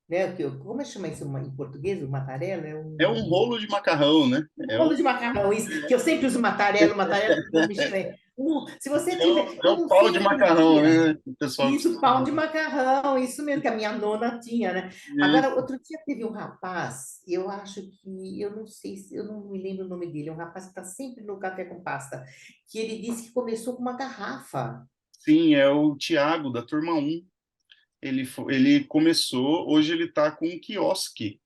B: né? Como é que chama isso em português? O matarela é
A: É um rolo de macarrão, né?
B: um rolo de macarrão, isso, que eu sempre uso matarelo, que não me estranha. Se você tiver,
A: É
B: eu
A: o
B: não
A: pau
B: sei
A: de
B: outro
A: macarrão,
B: dia,
A: né? O pessoal
B: isso, pão
A: costuma
B: de macarrão, isso mesmo, que a minha nona tinha, né?
A: dizer.
B: Agora, outro dia teve um rapaz, eu acho que, eu não sei, eu não me lembro o nome dele, um rapaz que está sempre no café com pasta, que ele disse que começou com uma garrafa.
A: Sim, é o Tiago, da turma um. Ele começou, hoje ele está com um quiosque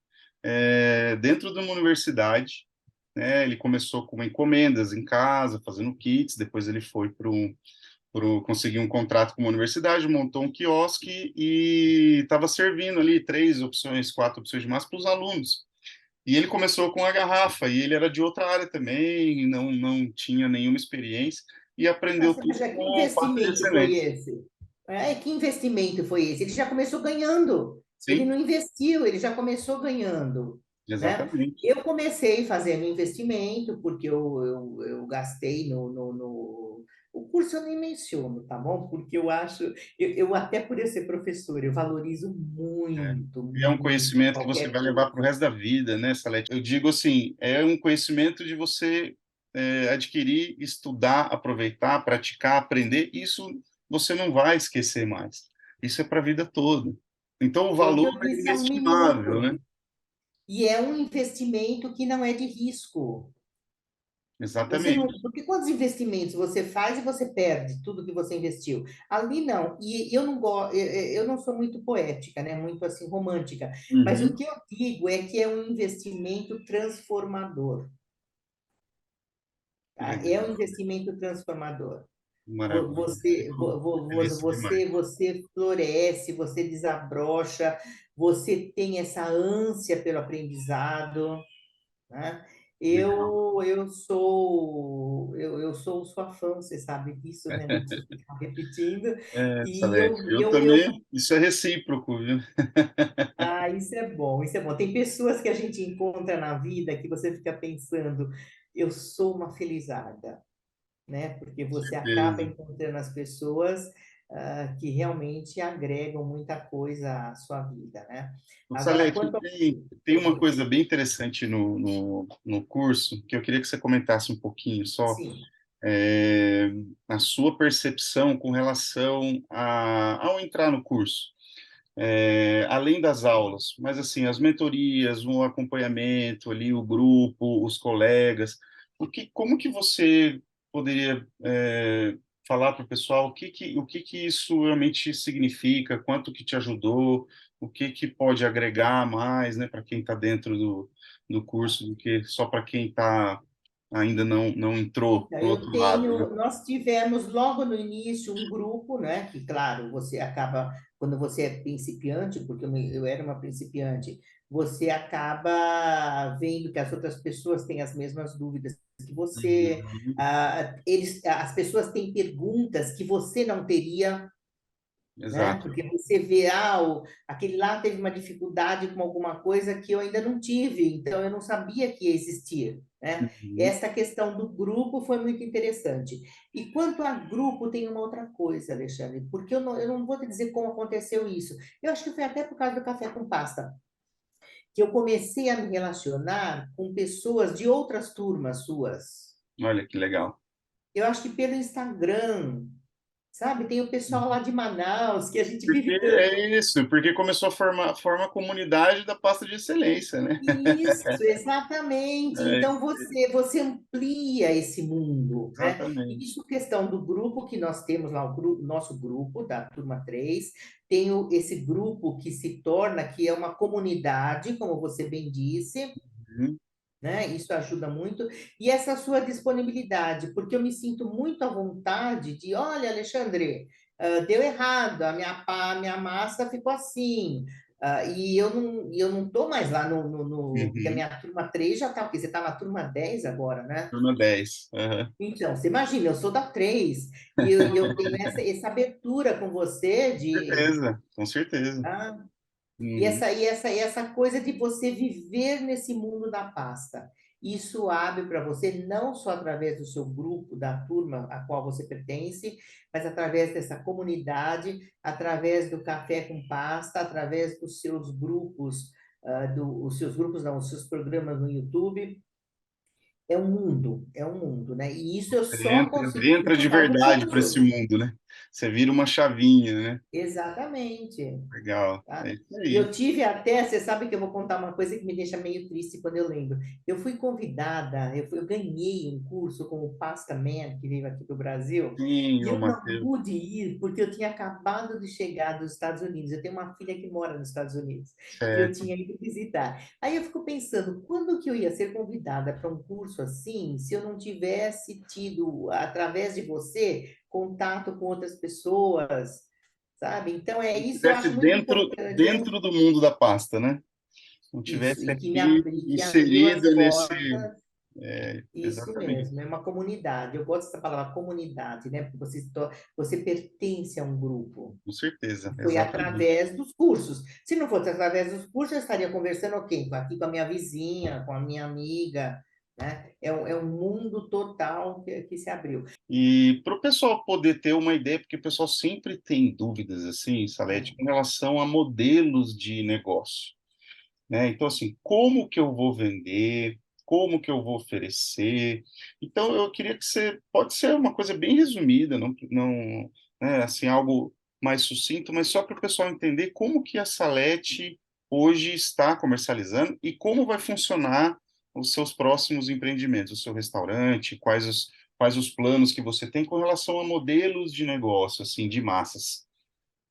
A: dentro de uma universidade, né? Ele começou com encomendas em casa, fazendo kits, depois ele foi conseguir um contrato com uma universidade, montou um quiosque e estava servindo ali 3 opções, 4 opções de massa para os alunos. E ele começou com a garrafa, e ele era de outra área também, não tinha nenhuma experiência, e aprendeu
B: Mas
A: tudo
B: já que
A: com o passo de
B: investimento foi
A: excelência.
B: esse? Que investimento foi esse? Ele já começou ganhando. Ele
A: Sim,
B: não investiu, ele já começou ganhando, né?
A: exatamente.
B: Eu comecei fazendo investimento porque eu gastei o curso eu nem menciono, tá bom? Porque eu acho, eu até por eu ser professor, eu valorizo
A: É.
B: muito,
A: E é um
B: muito
A: conhecimento que você
B: qualquer
A: vai levar
B: coisa.
A: para o resto da vida, né, Salete? Eu digo assim, é um conhecimento de você adquirir, estudar, aproveitar, praticar, aprender. Isso você não vai esquecer mais. Isso é para a vida toda. Então, o
B: É o que
A: valor
B: eu
A: é
B: disse há um
A: inestimável,
B: minuto.
A: né?
B: E é um investimento que não é de risco. Você não,
A: Exatamente.
B: porque quantos investimentos você faz e você perde tudo que você investiu? Ali não. E eu não gosto, eu não sou muito poética, né? Muito assim romântica. Mas o
A: Uhum.
B: que eu digo é que é um investimento transformador,
A: Que
B: tá? É um
A: legal.
B: investimento transformador.
A: Maravilha. Fico feliz demais.
B: Você floresce, você desabrocha, você tem essa ânsia pelo aprendizado, né?
A: Legal.
B: Eu sou sua fã, você sabe disso, né? Não preciso ficar repetindo. E
A: Salete, eu
B: eu
A: também, isso é recíproco, viu?
B: isso é bom, isso é bom. Tem pessoas que a gente encontra na vida que você fica pensando, eu sou uma felizarda, né? Porque
A: Com
B: você acaba
A: certeza.
B: encontrando as pessoas que realmente agregam muita coisa à sua vida, né?
A: Ô,
B: Agora,
A: Salete,
B: quanto ao
A: tem uma
B: oi,
A: coisa bem interessante no curso que eu queria que você comentasse um pouquinho só,
B: sim.
A: é, a sua percepção com relação ao entrar no curso. Além das aulas, mas assim, as mentorias, o acompanhamento ali, o grupo, os colegas, como que você poderia falar para o pessoal o que que isso realmente significa, quanto que te ajudou, o que que pode agregar mais, né, para quem está dentro do curso, do que só para quem ainda não entrou
B: Então,
A: pro outro lado, né?
B: nós tivemos logo no início um grupo, né? Que, claro, você acaba, quando você é principiante, porque eu era uma principiante, você acaba vendo que as outras pessoas têm as mesmas dúvidas que você,
A: Uhum,
B: as pessoas têm perguntas que você não teria, né?
A: exato.
B: Porque você vê, aquele lá teve uma dificuldade com alguma coisa que eu ainda não tive, então eu não sabia que ia existir, né?
A: Uhum.
B: Essa questão do grupo foi muito interessante. E quanto a grupo, tem uma outra coisa, Alexandre, porque eu não vou te dizer como aconteceu isso. Eu acho que foi até por causa do café com pasta, que eu comecei a me relacionar com pessoas de outras turmas suas.
A: Olha que legal.
B: Eu acho que pelo Instagram, sabe? Tem o pessoal lá de Manaus, que a gente
A: Porque
B: vive tanto.
A: é isso, porque começou a formar a comunidade da pasta de excelência, né?
B: Isso, exatamente.
A: É,
B: Então você amplia esse mundo, né?
A: exatamente.
B: Isso questão do grupo que nós temos lá, nosso grupo da turma 3 tem esse grupo que se torna, que é uma comunidade, como você bem disse,
A: Uhum.
B: né? Isso ajuda muito. E essa sua disponibilidade, porque eu me sinto muito à vontade de, olha, Alexandre, deu errado, a minha massa ficou assim. E eu não estou mais lá porque a
A: Uhum.
B: minha turma 3 já está, porque você está na turma 10 agora, né?
A: Turma 10. Aham.
B: Então, você imagina, eu sou da 3 e eu tenho essa abertura com você
A: Com certeza, com certeza.
B: ah,
A: Uhum.
B: e essa coisa de você viver nesse mundo da pasta. Isso abre para você não só através do seu grupo, da turma a qual você pertence, mas através dessa comunidade, através do café com pasta, através dos seus grupos, os seus grupos não, os seus programas no YouTube. É um mundo, né? E isso eu
A: Você
B: só
A: entra,
B: consegui
A: entra de
B: por causa do
A: verdade para esse
B: curso.
A: mundo, né? Você vira uma chavinha, né?
B: Exatamente.
A: Legal.
B: Tá?
A: É isso
B: E eu
A: aí.
B: tive até, você sabe que eu vou contar uma coisa que me deixa meio triste quando eu lembro. Eu fui convidada, eu ganhei um curso com o Pasta Man, que veio aqui para o Brasil,
A: Sim,
B: e
A: o
B: eu não
A: Matheus.
B: pude ir porque eu tinha acabado de chegar dos Estados Unidos. Eu tenho uma filha que mora nos Estados Unidos e eu
A: Certo.
B: tinha ido visitar. Aí eu fico pensando, quando que eu ia ser convidada para um curso assim, se eu não tivesse tido, através de você, contato com outras pessoas? Sabe? Então, é
A: Se
B: isso eu
A: estivesse
B: acho muito importante.
A: dentro do mundo da pasta, né? Não
B: Isso,
A: tivesse
B: e que
A: aqui
B: que abriu as
A: inserida nesse.
B: portas, isso
A: Exatamente,
B: mesmo, é uma comunidade. Eu gosto dessa palavra comunidade, né? Porque você pertence a um grupo.
A: com certeza,
B: Foi
A: exatamente.
B: através dos cursos. Se não fosse através dos cursos, eu estaria conversando aqui com a minha vizinha, com a minha amiga, né? É um mundo total que se abriu.
A: E para o pessoal poder ter uma ideia, porque o pessoal sempre tem dúvidas, assim, Salete,
B: É.
A: com relação a modelos de negócio, né? Então, assim, como que eu vou vender? Como que eu vou oferecer? Então, eu queria que você, pode ser uma coisa bem resumida, não, né, assim, algo mais sucinto, mas só para o pessoal entender como que a Salete hoje está comercializando e como vai funcionar os seus próximos empreendimentos, o seu restaurante, quais os planos que você tem com relação a modelos de negócio, assim, de massas.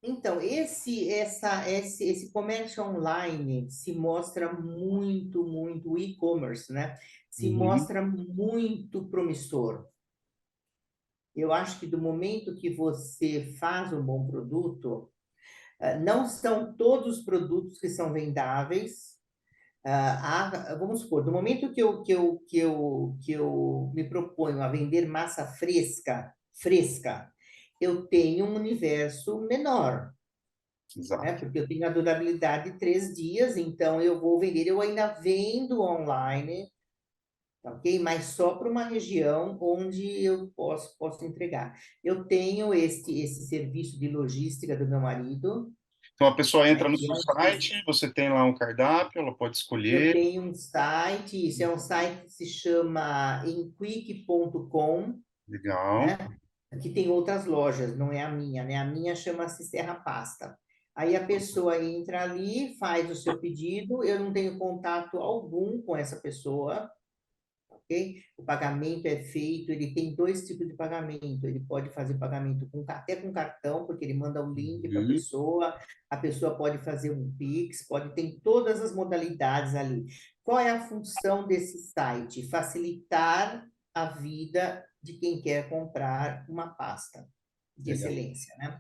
B: Então, esse comércio online se mostra muito, o e-commerce, né? Se
A: Uhum,
B: mostra muito promissor. Eu acho que do momento que você faz um bom produto, não são todos os produtos que são vendáveis. Vamos supor, do momento que eu me proponho a vender massa fresca, eu tenho um universo menor, né?
A: exato.
B: Porque eu tenho a durabilidade de 3 dias, então eu vou vender, eu ainda vendo online, tá ok? Mas só para uma região onde eu posso entregar. Eu tenho esse serviço de logística do meu marido,
A: Então, a pessoa
B: né?
A: entra no
B: Que
A: seu
B: é um,
A: site, você tem lá um cardápio, ela pode
B: eu
A: escolher.
B: tenho um site, isso é um site que se chama enquick.com,
A: Legal.
B: né? Que tem outras lojas, não é a minha, né? A minha chama-se Serra Pasta. Aí a pessoa entra ali, faz o seu pedido, eu não tenho contato algum com essa pessoa, ok? O pagamento é feito, ele tem dois tipos de pagamento. Ele pode fazer pagamento até com cartão, porque ele manda o link para
A: Uhum,
B: a pessoa pode fazer um Pix, tem todas as modalidades ali. Qual é a função desse site? Facilitar a vida de quem quer comprar uma pasta de
A: legal.
B: excelência, né?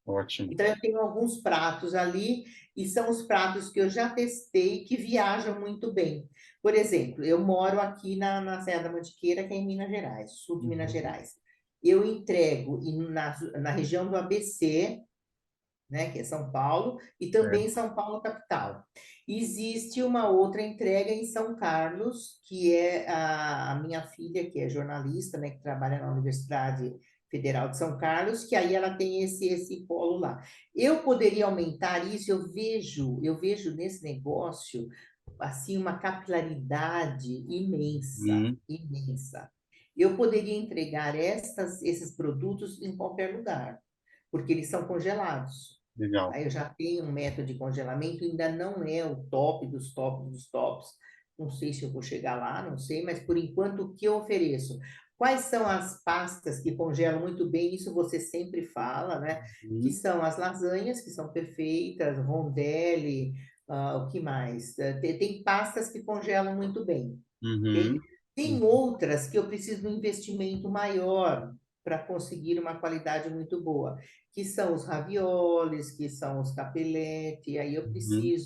A: Ótimo.
B: Então, eu tenho alguns pratos ali, e são os pratos que eu já testei que viajam muito bem. Por exemplo, eu moro aqui na Serra da Mantiqueira, que é em Minas Gerais, sul de Minas
A: Uhum,
B: Gerais. Eu entrego na região do ABC, né, que é São Paulo, e também
A: certo.
B: São Paulo capital. Existe uma outra entrega em São Carlos, que é a minha filha, que é jornalista, né, que trabalha na Universidade Federal de São Carlos, que aí ela tem esse polo lá. Eu poderia aumentar isso, eu vejo nesse negócio assim uma capilaridade imensa,
A: Uhum,
B: imensa. Eu poderia entregar esses produtos em qualquer lugar, porque eles são congelados.
A: legal.
B: Aí eu já tenho um método de congelamento, ainda não é o top dos tops dos tops. Não sei se eu vou chegar lá, não sei, mas por enquanto o que eu ofereço? Quais são as pastas que congelam muito bem? Isso você sempre fala, né? Que
A: Uhum,
B: são as lasanhas, que são perfeitas, rondelli, o que mais? Tem pastas que congelam muito bem, ok?
A: uhum,
B: Tem
A: uhum,
B: outras que eu preciso de um investimento maior para conseguir uma qualidade muito boa, que são os raviolis, que são os capelletti, aí
A: uhum,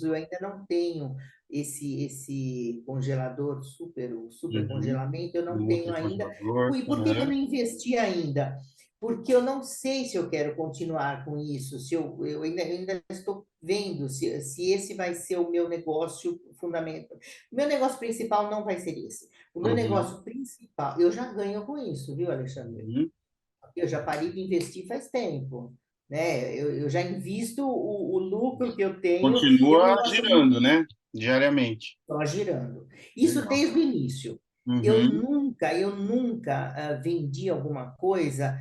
B: eu ainda não tenho esse congelador, o super
A: uhum.
B: congelamento, eu não
A: Um
B: tenho
A: outro
B: ainda.
A: congelador.
B: E por que que eu
A: Aham,
B: não investi ainda? Porque eu não sei se eu quero continuar com isso, se eu ainda estou vendo se esse vai ser o meu negócio fundamental. O meu negócio principal não vai ser esse. O meu
A: uhum,
B: negócio principal, eu já ganho com isso, viu, Alexandre?
A: uhum.
B: Eu já parei de investir faz tempo, né? Eu já invisto o lucro que eu tenho, é um
A: Continua
B: negócio
A: girando, né? Diariamente.
B: só girando. Isso
A: Legal.
B: desde o início. Eu
A: Uhum,
B: nunca, eu nunca vendi alguma coisa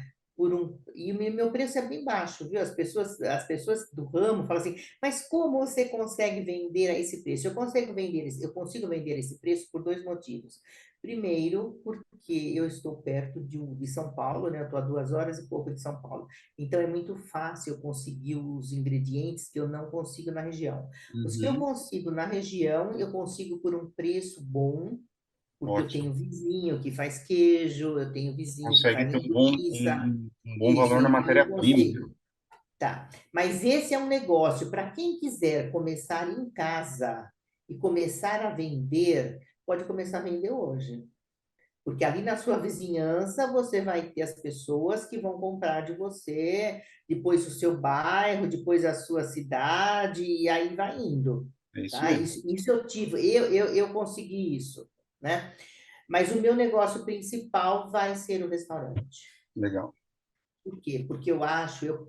B: e o meu preço é bem baixo, viu? As pessoas do ramo falam assim, mas como você consegue vender a esse preço? Eu consigo vender esse preço por dois motivos. Primeiro, porque eu estou perto de São Paulo, né? Eu estou a 2 horas e pouco de São Paulo. Então, é muito fácil eu conseguir os ingredientes que eu não consigo na região. Os que eu
A: Uhum.
B: consigo na região, eu consigo por um preço bom, porque eu
A: Ótimo.
B: tenho vizinho que faz queijo, eu tenho vizinho que
A: Consegue
B: faz
A: ter um bom,
B: linguiça,
A: um bom
B: isso,
A: valor na
B: então eu
A: matéria-prima.
B: consigo. Tá. Mas esse é um negócio para quem quiser começar em casa e começar a vender, pode começar a vender hoje. Porque ali na sua vizinhança você vai ter as pessoas que vão comprar de você, depois o seu bairro, depois a sua cidade, e aí vai indo.
A: É isso
B: Tá?
A: mesmo.
B: Isso eu tive, eu consegui isso, né? Mas o meu negócio principal vai ser o restaurante.
A: Legal.
B: Por quê? Porque eu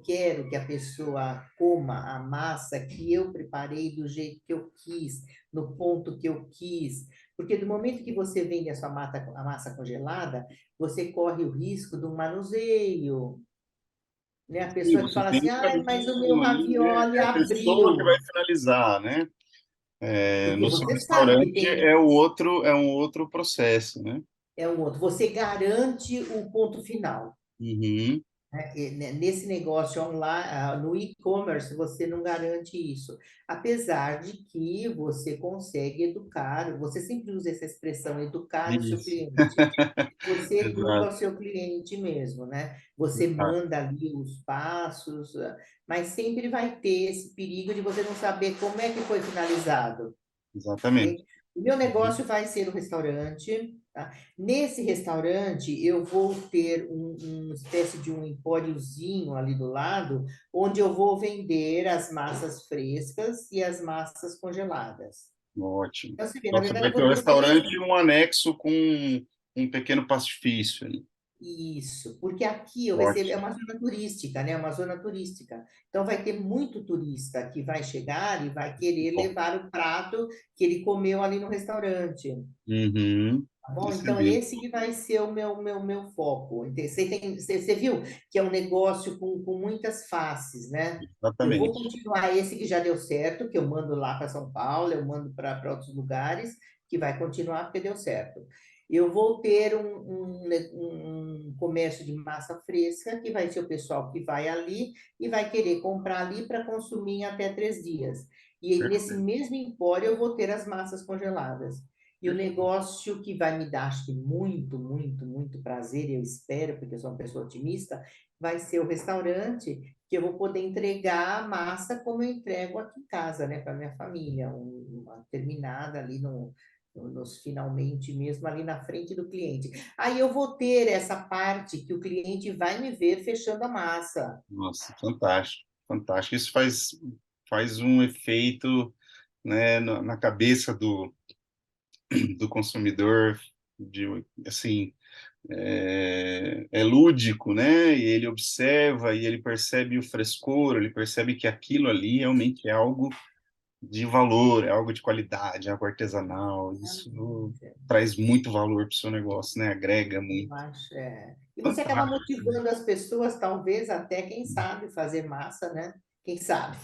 B: quero que a pessoa coma a massa que eu preparei do jeito que eu quis, no ponto que eu quis. Porque do momento que você vende a massa congelada, você corre o risco do manuseio, né? A
A: Sim,
B: pessoa que
A: você
B: fala
A: tem
B: assim,
A: um
B: ai, mas o meu
A: caminho ali, né?
B: ravioli
A: É a pessoa que vai
B: abriu.
A: finalizar, né?
B: Porque
A: No seu
B: você sabe que
A: restaurante
B: tem,
A: é um outro processo, né?
B: é um outro, você garante o ponto final.
A: Uhum.
B: Nesse negócio online, no e-commerce, você não garante isso. Apesar de que você consegue educar, você sempre usa essa expressão, educar o seu
A: Isso.
B: cliente. Você educa o
A: Exato.
B: seu cliente mesmo, né? Você
A: Exato.
B: manda ali os passos, mas sempre vai ter esse perigo de você não saber como é que foi finalizado.
A: Exatamente.
B: Ok? O meu
A: Uhum.
B: negócio vai ser o restaurante, tá? Nesse restaurante, eu vou ter uma espécie de um empóriozinho ali do lado, onde eu vou vender as massas frescas e as massas congeladas.
A: Ótimo.
B: Então, você vê, na
A: Então, você
B: verdade,
A: vai
B: eu
A: ter
B: vou
A: o
B: ter três.
A: restaurante e um anexo com um pequeno pastifício ali.
B: Isso, porque aqui eu recebo, é
A: Ótimo.
B: uma zona turística, né? Uma zona turística. Então vai ter muito turista que vai chegar e vai querer
A: Bom.
B: levar o prato que ele comeu ali no restaurante.
A: Uhum.
B: Tá bom? Então,
A: Excelente.
B: esse que vai ser o meu foco. Você viu que é um negócio com muitas faces, né? Eu vou
A: Exatamente.
B: continuar esse que já deu certo, que eu mando lá para São Paulo, eu mando para outros lugares, que vai continuar porque deu certo. Eu vou ter um comércio de massa fresca, que vai ser o pessoal que vai ali e vai querer comprar ali para consumir em até 3 dias. E nesse
A: Perfeito.
B: mesmo empório eu vou ter as massas congeladas. E o
A: Perfeito.
B: negócio que vai me dar, acho que muito, muito, muito prazer, e eu espero, porque eu sou uma pessoa otimista, vai ser o restaurante, que eu vou poder entregar a massa como eu entrego aqui em casa, né, para minha família, uma terminada ali nos finalmente mesmo, ali na frente do cliente. Aí eu vou ter essa parte que o cliente vai me ver fechando a massa.
A: Nossa, fantástico. Fantástico. Isso faz um efeito, né, na cabeça do consumidor, de, assim, é lúdico, né? E ele observa e ele percebe o frescor, ele percebe que aquilo ali realmente é algo de valor, é algo de qualidade, é algo artesanal. Isso traz muito valor para o seu negócio, né? Agrega
B: Eu
A: muito.
B: acho, é. E você acaba
A: Fantástico.
B: motivando as pessoas, talvez até, quem sabe, fazer massa, né? Quem sabe?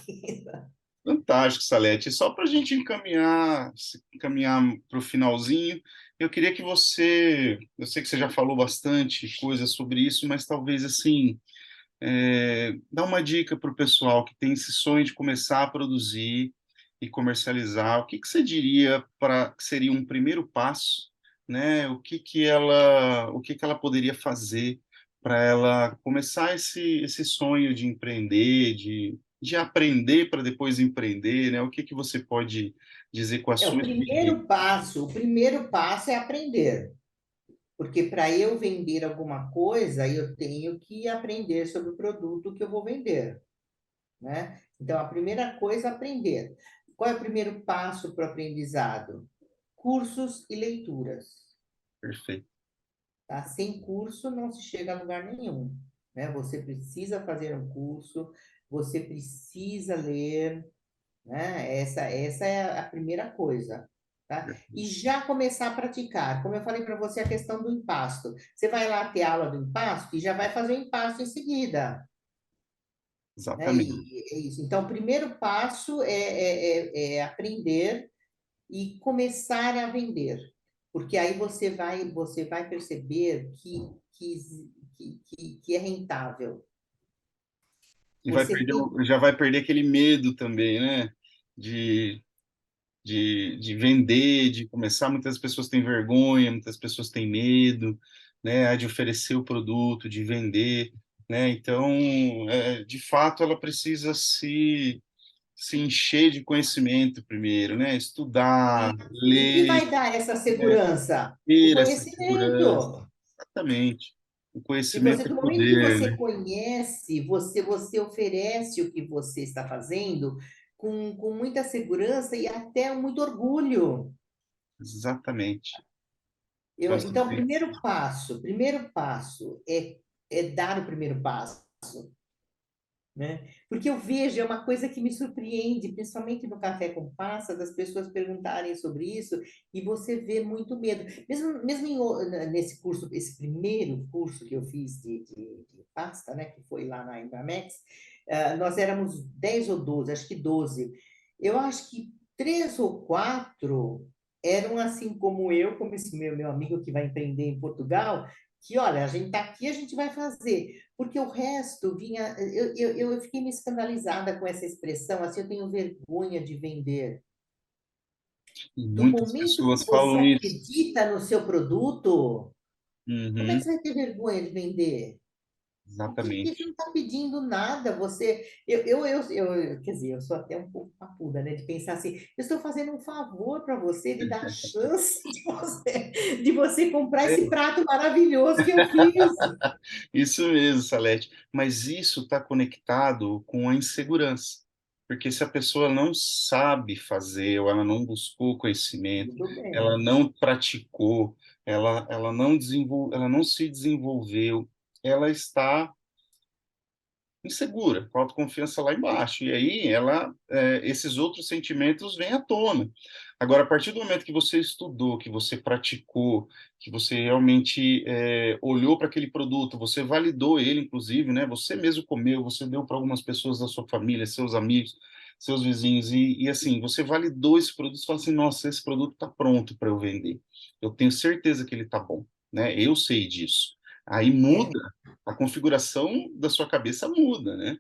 A: Fantástico, Salete. Só para a gente encaminhar para o finalzinho, eu queria que eu sei que você já falou bastante coisa sobre isso, mas talvez assim, dá uma dica para o pessoal que tem esse sonho de começar a produzir e comercializar. O que que você diria para que seria um primeiro passo, né? O que que ela poderia fazer para ela começar esse sonho de empreender, de aprender para depois empreender, né? O que que você pode dizer com a
B: É,
A: sua experiência?
B: o primeiro passo é aprender, porque para eu vender alguma coisa, eu tenho que aprender sobre o produto que eu vou vender, né? Então, a primeira coisa é aprender. Qual é o primeiro passo para o aprendizado? Cursos e leituras.
A: Perfeito.
B: Tá? Sem curso não se chega a lugar nenhum, né? Você precisa fazer um curso, você precisa ler, né? Essa é a primeira coisa. tá? E já começar a praticar. Como eu falei para você, a questão do impasto. Você vai lá ter aula do impasto e já vai fazer o impasto em seguida, né?
A: Exatamente.
B: E é isso. Então, o primeiro passo é aprender e começar a vender, porque aí você vai perceber que é rentável.
A: E
B: Você tem
A: já vai perder aquele medo também, né? De, de vender, de começar. Muitas pessoas têm vergonha, muitas pessoas têm medo, né? De oferecer o produto, de vender, né? Então, de fato, ela precisa se encher de conhecimento primeiro, né? Estudar,
B: e o que
A: ler,
B: vai dar essa
A: né?
B: segurança? O
A: Ter essa segurança.
B: conhecimento.
A: Exatamente. O
B: E
A: conhecimento
B: você,
A: é
B: do momento que
A: poder,
B: você
A: né?
B: conhece, você oferece o que você está fazendo com muita segurança e até muito orgulho.
A: Exatamente. Nossa,
B: Então, primeiro passo é dar o primeiro passo, né? Porque eu vejo, é uma coisa que me surpreende, principalmente no Café com Passa, das pessoas perguntarem sobre isso e você vê muito medo. Mesmo nesse curso, esse primeiro curso que eu fiz de pasta, né, que foi lá na Embramex, nós éramos 10 ou 12, acho que 12. Eu acho que três ou quatro eram assim como eu, como esse meu amigo que vai empreender em Portugal, que olha, a gente está aqui, a gente vai fazer. Porque o resto vinha. Eu fiquei me escandalizada com essa expressão, assim, eu tenho vergonha de vender. Do
A: muitas
B: momento que
A: pessoas
B: você
A: falam isso.
B: acredita no seu produto, como é que
A: Uhum,
B: você vai ter vergonha de vender? Porque você
A: exatamente.
B: não está pedindo nada, você. Quer dizer, eu sou até um pouco papuda, né? De pensar assim, eu estou fazendo um favor para você, de dar a chance de você comprar esse prato maravilhoso que eu fiz.
A: Isso mesmo, Salete. Mas isso está conectado com a insegurança. Porque se a pessoa não sabe fazer, ou ela não buscou conhecimento,
B: Tudo
A: ela
B: bem.
A: não praticou, ela não se desenvolveu, ela está insegura, com a autoconfiança lá embaixo. E aí esses outros sentimentos vêm à tona. Agora, a partir do momento que você estudou, que você praticou, que você realmente olhou para aquele produto, você validou ele, inclusive, né? Você mesmo comeu, você deu para algumas pessoas da sua família, seus amigos, seus vizinhos, e assim, você validou esse produto e falou assim, nossa, esse produto está pronto para eu vender. Eu tenho certeza que ele está bom, né? Eu sei disso. Aí
B: É,
A: muda a configuração da sua cabeça muda, né?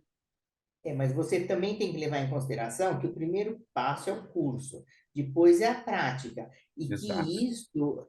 B: mas você também tem que levar em consideração que o primeiro passo é o curso, depois é a prática, e
A: Exato,
B: que isso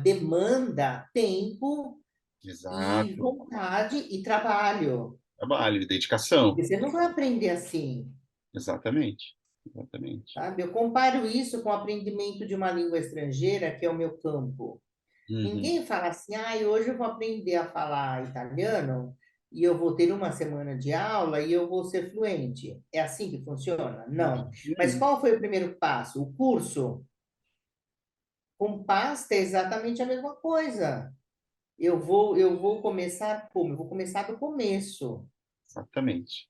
B: demanda tempo e
A: exato.
B: vontade e trabalho,
A: Trabalho e dedicação.
B: porque você não vai aprender assim,
A: Exatamente, exatamente.
B: sabe? Eu comparo isso com o aprendimento de uma língua estrangeira, que é o meu campo.
A: Uhum.
B: Ninguém fala assim, hoje eu vou aprender a falar italiano e eu vou ter uma semana de aula e eu vou ser fluente. É assim que funciona? Não. Mas
A: Uhum.
B: qual foi o primeiro passo? O curso. Com pasta é exatamente a mesma coisa. Eu vou começar como? Eu vou começar do começo.
A: Exatamente.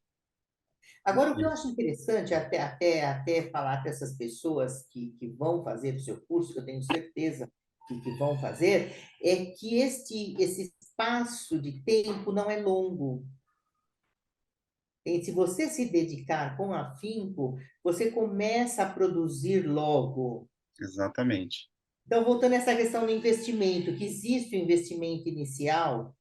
B: Agora, o que eu acho interessante, até falar para essas pessoas que vão fazer o seu curso, que eu tenho certeza que vão fazer, é que esse espaço de tempo não é longo. E se você se dedicar com afinco, você começa a produzir logo.
A: Exatamente.
B: Então, voltando a essa questão do investimento, que existe o investimento inicial,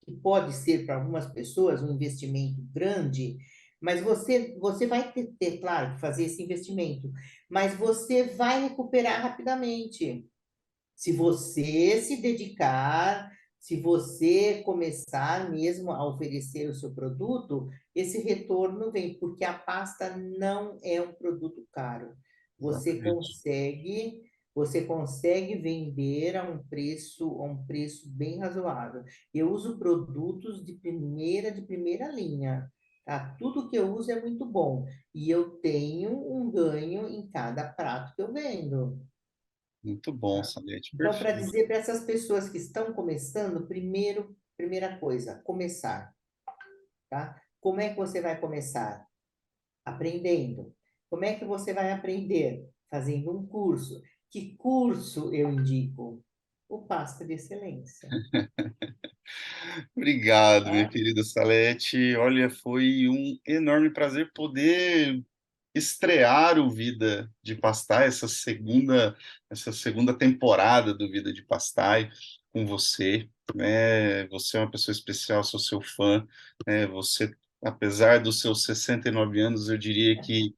B: que pode ser para algumas pessoas um investimento grande, mas você vai ter, claro, que fazer esse investimento, mas você vai recuperar rapidamente. Se você se dedicar, se você começar mesmo a oferecer o seu produto, esse retorno vem, porque a pasta não é um produto caro. Você
A: Exatamente.
B: consegue, você consegue vender a um preço bem razoável. Eu uso produtos de primeira linha, tá? Tudo que eu uso é muito bom e eu tenho um ganho em cada prato que eu vendo.
A: Muito bom, Salete.
B: Então, para
A: Perfeito.
B: dizer para essas pessoas que estão começando, primeira coisa, começar, tá? Como é que você vai começar? Aprendendo. Como é que você vai aprender? fazendo um curso. Que curso eu indico? O Pasta de Excelência.
A: Obrigado, minha
B: Tá?
A: querida Salete. Olha, foi um enorme prazer poder estrear o Vida de Pastai, essa segunda temporada do Vida de Pastai com você, né? Você é uma pessoa especial, sou seu fã, né? Você, apesar dos seus 69 anos, eu diria que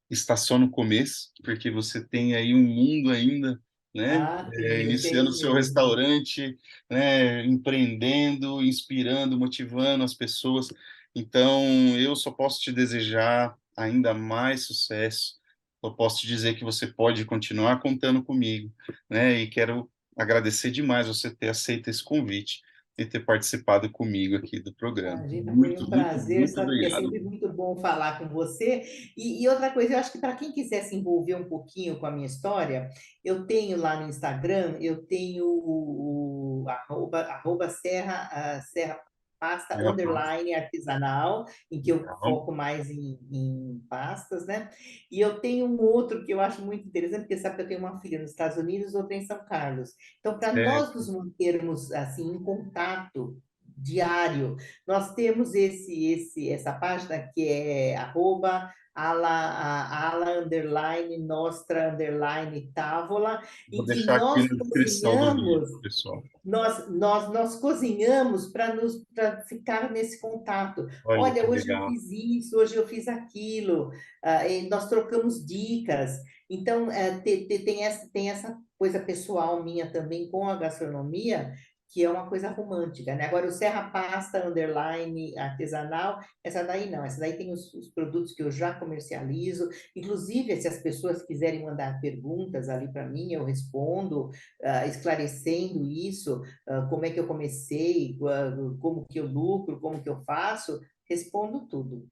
A: está só no começo, porque você tem aí um mundo ainda, né?
B: Ah, eu
A: Iniciando o
B: tenho
A: seu
B: mesmo.
A: restaurante, né? Empreendendo, inspirando, motivando as pessoas. Então, eu só posso te desejar ainda mais sucesso. Eu posso te dizer que você pode continuar contando comigo, né? E quero agradecer demais você ter aceito esse convite e ter participado comigo aqui do programa.
B: Imagina, foi
A: Muito,
B: um
A: muito,
B: prazer,
A: muito
B: sabe que é
A: obrigado.
B: sempre muito bom falar com você. E outra coisa, eu acho que para quem quiser se envolver um pouquinho com a minha história, eu tenho lá no Instagram, eu tenho o arroba Serra, Serra Pasta underline artesanal, em que eu
A: Legal.
B: foco mais em pastas, né? E eu tenho um outro que eu acho muito interessante, porque sabe que eu tenho uma filha nos Estados Unidos, outra em São Carlos. Então, para nós
A: Certo.
B: nos mantermos assim em contato diário, nós temos essa página que é arroba ala underline nostra underline távola,
A: Vou
B: em que
A: deixar aqui
B: nós
A: na descrição do vídeo,
B: cozinhamos,
A: pessoal.
B: nós cozinhamos para ficar nesse contato.
A: Olha
B: Olha,
A: que
B: hoje eu
A: legal.
B: fiz isso, hoje eu fiz aquilo, e nós trocamos dicas. Então, tem essa coisa pessoal minha também com a gastronomia, que é uma coisa romântica, né? Agora, o Serra Pasta Underline artesanal, essa daí não, essa daí tem os produtos que eu já comercializo. Inclusive, se as pessoas quiserem mandar perguntas ali para mim, eu respondo, esclarecendo isso, como é que eu comecei, como que eu lucro, como que eu faço, respondo tudo.